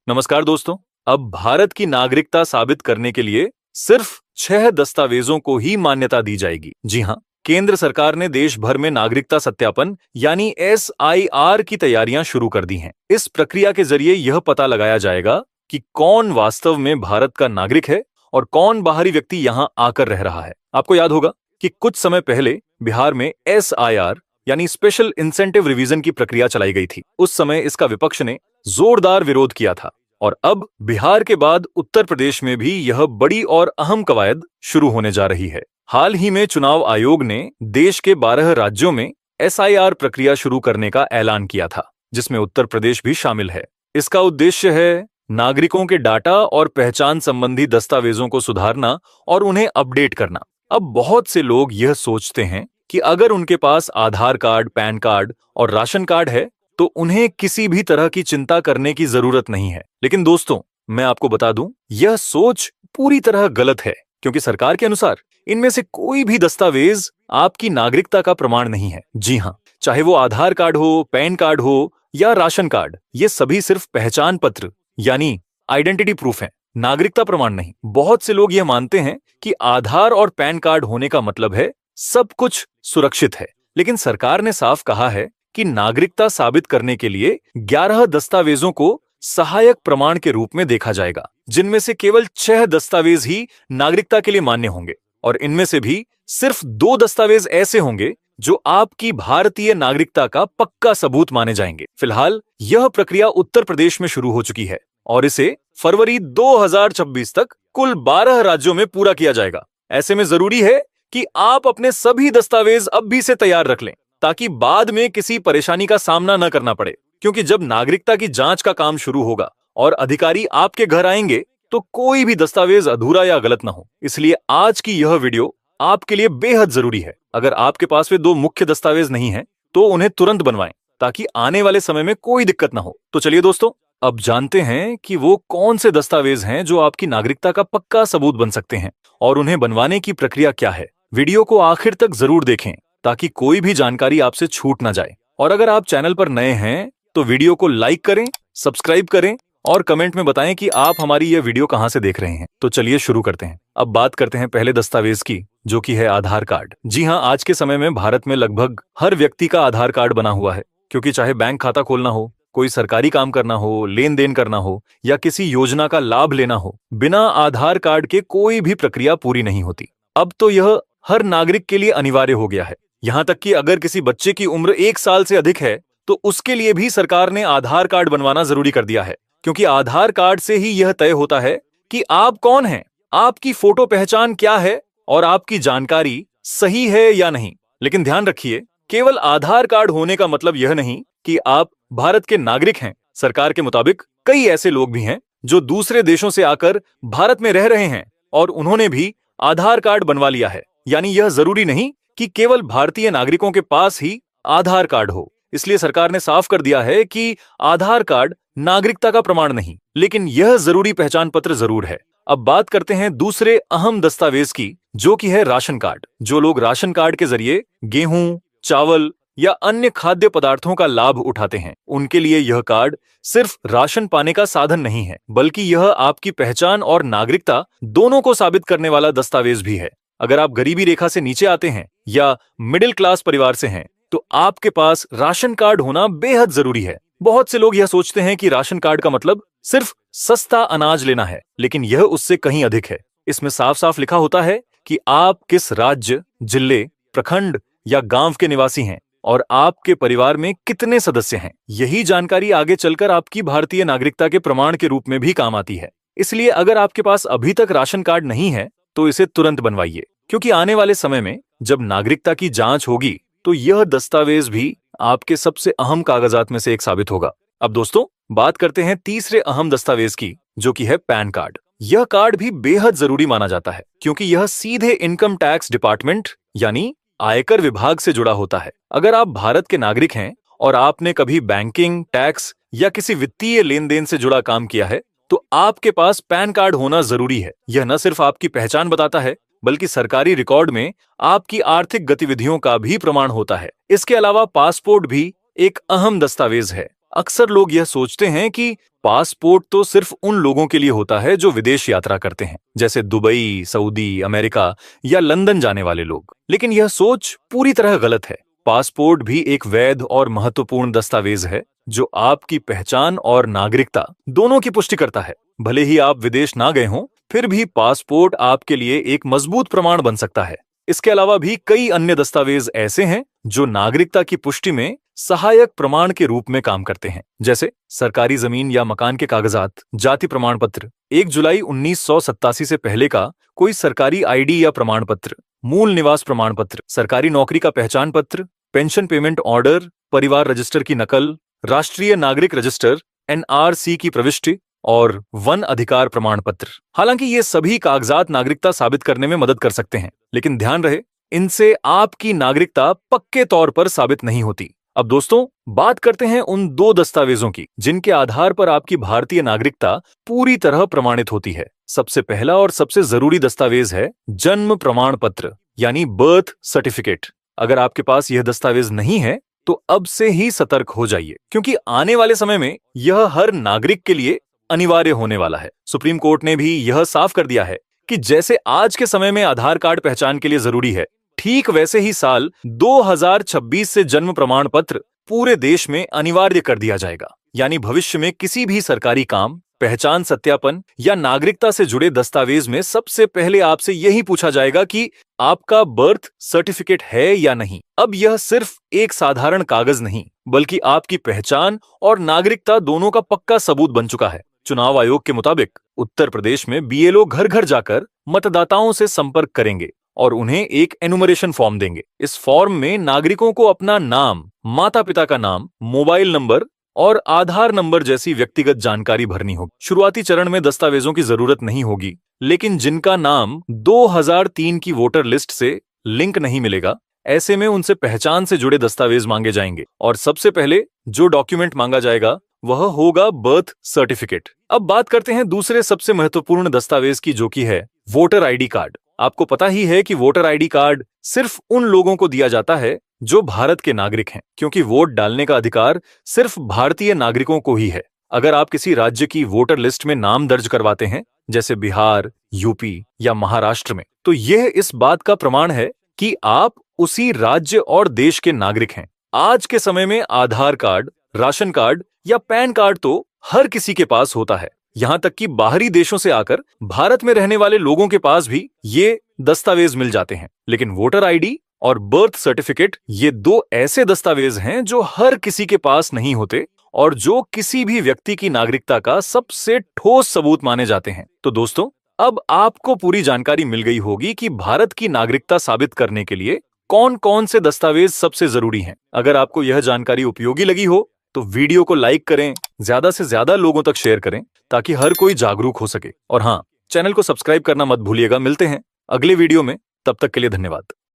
नमस्कार दोस्तों। अब भारत की नागरिकता साबित करने के लिए सिर्फ 6 दस्तावेजों को ही मान्यता दी जाएगी। जी हाँ, केंद्र सरकार ने देश भर में नागरिकता सत्यापन यानी SIR की तैयारियां शुरू कर दी हैं। इस प्रक्रिया के जरिए यह पता लगाया जाएगा कि कौन वास्तव में भारत का नागरिक है और कौन बाहरी व्यक्ति यहाँ आकर रह रहा है। आपको याद होगा कि कुछ समय पहले बिहार में SIR यानी स्पेशल इंसेंटिव रिवीजन की प्रक्रिया चलाई गई थी। उस समय इसका विपक्ष ने जोरदार विरोध किया था और अब बिहार के बाद उत्तर प्रदेश में भी यह बड़ी और अहम कवायद शुरू होने जा रही है। हाल ही में चुनाव आयोग ने देश के 12 राज्यों में SIR प्रक्रिया शुरू करने का ऐलान किया था, जिसमें उत्तर प्रदेश भी शामिल है। इसका उद्देश्य है नागरिकों के डाटा और पहचान संबंधी दस्तावेजों को सुधारना और उन्हें अपडेट करना। अब बहुत से लोग यह सोचते हैं कि अगर उनके पास आधार कार्ड, पैन कार्ड और राशन कार्ड है तो उन्हें किसी भी तरह की चिंता करने की जरूरत नहीं है। लेकिन दोस्तों, मैं आपको बता दूं, यह सोच पूरी तरह गलत है, क्योंकि सरकार के अनुसार इनमें से कोई भी दस्तावेज आपकी नागरिकता का प्रमाण नहीं है। जी हाँ, चाहे वो आधार कार्ड हो, पैन कार्ड हो या राशन कार्ड, ये सभी सिर्फ पहचान पत्र यानी आइडेंटिटी प्रूफ है, नागरिकता प्रमाण नहीं। बहुत से लोग यह मानते हैं कि आधार और पैन कार्ड होने का मतलब है सब कुछ सुरक्षित है, लेकिन सरकार ने साफ कहा है कि नागरिकता साबित करने के लिए 11 दस्तावेजों को सहायक प्रमाण के रूप में देखा जाएगा, जिनमें से केवल 6 दस्तावेज ही नागरिकता के लिए मान्य होंगे और इनमें से भी सिर्फ 2 दस्तावेज ऐसे होंगे जो आपकी भारतीय नागरिकता का पक्का सबूत माने जाएंगे। फिलहाल यह प्रक्रिया उत्तर प्रदेश में शुरू हो चुकी है और इसे फरवरी 2026 तक कुल 12 राज्यों में पूरा किया जाएगा। ऐसे में जरूरी है कि आप अपने सभी दस्तावेज अब भी से तैयार रख लें, ताकि बाद में किसी परेशानी का सामना न करना पड़े। क्योंकि जब नागरिकता की जांच का काम शुरू होगा और अधिकारी आपके घर आएंगे तो कोई भी दस्तावेज अधूरा या गलत ना हो। इसलिए आज की यह वीडियो आपके लिए बेहद जरूरी है। अगर आपके पास वे 2 मुख्य दस्तावेज नहीं हैं, तो उन्हें तुरंत बनवाएं, ताकि आने वाले समय में कोई दिक्कत ना हो। तो चलिए दोस्तों, अब जानते हैं कि वो कौन से दस्तावेज हैं जो आपकी नागरिकता का पक्का सबूत बन सकते हैं और उन्हें बनवाने की प्रक्रिया क्या है। वीडियो को आखिर तक जरूर देखें, ताकि कोई भी जानकारी आपसे छूट ना जाए। और अगर आप चैनल पर नए हैं तो वीडियो को लाइक करें, सब्सक्राइब करें और कमेंट में बताएं कि आप हमारी यह वीडियो कहां से देख रहे हैं। तो चलिए शुरू करते हैं। अब बात करते हैं पहले दस्तावेज की, जो कि है आधार कार्ड। जी हां, आज के समय में भारत में लगभग हर व्यक्ति का आधार कार्ड बना हुआ है, क्योंकि चाहे बैंक खाता खोलना हो, कोई सरकारी काम करना हो, लेन देन करना हो या किसी योजना का लाभ लेना हो, बिना आधार कार्ड के कोई भी प्रक्रिया पूरी नहीं होती। अब तो यह हर नागरिक के लिए अनिवार्य हो गया है। यहाँ तक कि अगर किसी बच्चे की उम्र 1 साल से अधिक है तो उसके लिए भी सरकार ने आधार कार्ड बनवाना जरूरी कर दिया है, क्योंकि आधार कार्ड से ही यह तय होता है कि आप कौन हैं, आपकी फोटो पहचान क्या है और आपकी जानकारी सही है या नहीं। लेकिन ध्यान रखिए, केवल आधार कार्ड होने का मतलब यह नहीं कि आप भारत के नागरिक हैं। सरकार के मुताबिक कई ऐसे लोग भी हैं जो दूसरे देशों से आकर भारत में रह रहे हैं और उन्होंने भी आधार कार्ड बनवा लिया है। यानी यह जरूरी नहीं कि केवल भारतीय नागरिकों के पास ही आधार कार्ड हो। इसलिए सरकार ने साफ कर दिया है कि आधार कार्ड नागरिकता का प्रमाण नहीं, लेकिन यह जरूरी पहचान पत्र जरूर है। अब बात करते हैं दूसरे अहम दस्तावेज की, जो कि है राशन कार्ड। जो लोग राशन कार्ड के जरिए गेहूं, चावल या अन्य खाद्य पदार्थों का लाभ उठाते हैं, उनके लिए यह कार्ड सिर्फ राशन पाने का साधन नहीं है, बल्कि यह आपकी पहचान और नागरिकता दोनों को साबित करने वाला दस्तावेज भी है। अगर आप गरीबी रेखा से नीचे आते हैं या मिडिल क्लास परिवार से हैं, तो आपके पास राशन कार्ड होना बेहद जरूरी है। बहुत से लोग यह सोचते हैं कि राशन कार्ड का मतलब सिर्फ सस्ता अनाज लेना है, लेकिन यह उससे कहीं अधिक है। इसमें साफ साफ लिखा होता है कि आप किस राज्य, जिले, प्रखंड या गांव के निवासी हैं और आपके परिवार में कितने सदस्य हैं। यही जानकारी आगे चलकर आपकी भारतीय नागरिकता के प्रमाण के रूप में भी काम आती है। इसलिए अगर आपके पास अभी तक राशन कार्ड नहीं है तो इसे तुरंत बनवाइए, क्योंकि आने वाले समय में जब नागरिकता की जांच होगी तो यह दस्तावेज भी आपके सबसे अहम कागजात में से एक साबित होगा। अब दोस्तों, बात करते हैं तीसरे अहम दस्तावेज की, जो कि है पैन कार्ड। यह कार्ड भी बेहद जरूरी माना जाता है, क्योंकि यह सीधे इनकम टैक्स डिपार्टमेंट यानी आयकर विभाग से जुड़ा होता है। अगर आप भारत के नागरिक हैं और आपने कभी बैंकिंग, टैक्स या किसी वित्तीय लेन देन से जुड़ा काम किया है, तो आपके पास पैन कार्ड होना जरूरी है। यह न सिर्फ आपकी पहचान बताता है, बल्कि सरकारी रिकॉर्ड में आपकी आर्थिक गतिविधियों का भी प्रमाण होता है। इसके अलावा पासपोर्ट भी एक अहम दस्तावेज है। अक्सर लोग यह सोचते हैं कि पासपोर्ट तो सिर्फ उन लोगों के लिए होता है जो विदेश यात्रा करते हैं, जैसे दुबई, सऊदी, अमेरिका या लंदन जाने वाले लोग। लेकिन यह सोच पूरी तरह गलत है। पासपोर्ट भी एक वैध और महत्वपूर्ण दस्तावेज है जो आपकी पहचान और नागरिकता दोनों की पुष्टि करता है। भले ही आप विदेश ना गए हों, फिर भी पासपोर्ट आपके लिए एक मजबूत प्रमाण बन सकता है। इसके अलावा भी कई अन्य दस्तावेज ऐसे हैं जो नागरिकता की पुष्टि में सहायक प्रमाण के रूप में काम करते हैं, जैसे सरकारी जमीन या मकान के कागजात, जाति प्रमाण पत्र, 1 जुलाई 1987 से पहले का कोई सरकारी आईडी या प्रमाण पत्र, मूल निवास प्रमाण पत्र, सरकारी नौकरी का पहचान पत्र, पेंशन पेमेंट ऑर्डर, परिवार रजिस्टर की नकल, राष्ट्रीय नागरिक रजिस्टर NRC की प्रविष्टि और वन अधिकार प्रमाण पत्र। हालांकि ये सभी कागजात नागरिकता साबित करने में मदद कर सकते हैं, लेकिन ध्यान रहे, इनसे आपकी नागरिकता पक्के तौर पर साबित नहीं होती। अब दोस्तों, बात करते हैं उन 2 दस्तावेजों की जिनके आधार पर आपकी भारतीय नागरिकता पूरी तरह प्रमाणित होती है। सबसे पहला और सबसे जरूरी दस्तावेज है जन्म प्रमाण पत्र, यानी बर्थ सर्टिफिकेट। अगर आपके पास यह दस्तावेज नहीं है तो अब से ही सतर्क हो जाइए, क्योंकि आने वाले समय में यह हर नागरिक के लिए अनिवार्य होने वाला है। सुप्रीम कोर्ट ने भी यह साफ कर दिया है कि जैसे आज के समय में आधार कार्ड पहचान के लिए जरूरी है, ठीक वैसे ही साल 2026 से जन्म प्रमाण पत्र पूरे देश में अनिवार्य कर दिया जाएगा। यानी भविष्य में किसी भी सरकारी काम, पहचान सत्यापन या नागरिकता से जुड़े दस्तावेज में सबसे पहले आपसे यही पूछा जाएगा कि आपका बर्थ सर्टिफिकेट है या नहीं। अब यह सिर्फ एक साधारण कागज नहीं, बल्कि आपकी पहचान और नागरिकता दोनों का पक्का सबूत बन चुका है। चुनाव आयोग के मुताबिक उत्तर प्रदेश में BLO घर घर जाकर मतदाताओं से संपर्क करेंगे और उन्हें एक एनुमरेशन फॉर्म देंगे। इस फॉर्म में नागरिकों को अपना नाम, माता पिता का नाम, मोबाइल नंबर और आधार नंबर जैसी व्यक्तिगत जानकारी भरनी होगी। शुरुआती चरण में दस्तावेजों की जरूरत नहीं होगी, लेकिन जिनका नाम 2003 की वोटर लिस्ट से लिंक नहीं मिलेगा, ऐसे में उनसे पहचान से जुड़े दस्तावेज मांगे जाएंगे। और सबसे पहले जो डॉक्यूमेंट मांगा जाएगा वह होगा बर्थ सर्टिफिकेट। अब बात करते हैं दूसरे सबसे महत्वपूर्ण दस्तावेज की, जो कि है वोटर ID कार्ड। आपको पता ही है कि वोटर ID कार्ड सिर्फ उन लोगों को दिया जाता है जो भारत के नागरिक हैं, क्योंकि वोट डालने का अधिकार सिर्फ भारतीय नागरिकों को ही है। अगर आप किसी राज्य की वोटर लिस्ट में नाम दर्ज करवाते हैं, जैसे बिहार, यूपी या महाराष्ट्र में, तो यह इस बात का प्रमाण है कि आप उसी राज्य और देश के नागरिक हैं। आज के समय में आधार कार्ड, राशन कार्ड या पैन कार्ड तो हर किसी के पास होता है। यहां तक कि बाहरी देशों से आकर भारत में रहने वाले लोगों के पास भी ये दस्तावेज मिल जाते हैं। लेकिन वोटर ID और बर्थ सर्टिफिकेट ये 2 ऐसे दस्तावेज हैं जो हर किसी के पास नहीं होते और जो किसी भी व्यक्ति की नागरिकता का सबसे ठोस सबूत माने जाते हैं। तो दोस्तों, अब आपको पूरी जानकारी मिल गई होगी कि भारत की नागरिकता साबित करने के लिए कौन कौन से दस्तावेज सबसे जरूरी हैं। अगर आपको यह जानकारी उपयोगी लगी हो तो वीडियो को लाइक करें, ज्यादा से ज्यादा लोगों तक शेयर करें ताकि हर कोई जागरूक हो सके। और हाँ, चैनल को सब्सक्राइब करना मत भूलिएगा। मिलते हैं अगले वीडियो में, तब तक के लिए धन्यवाद।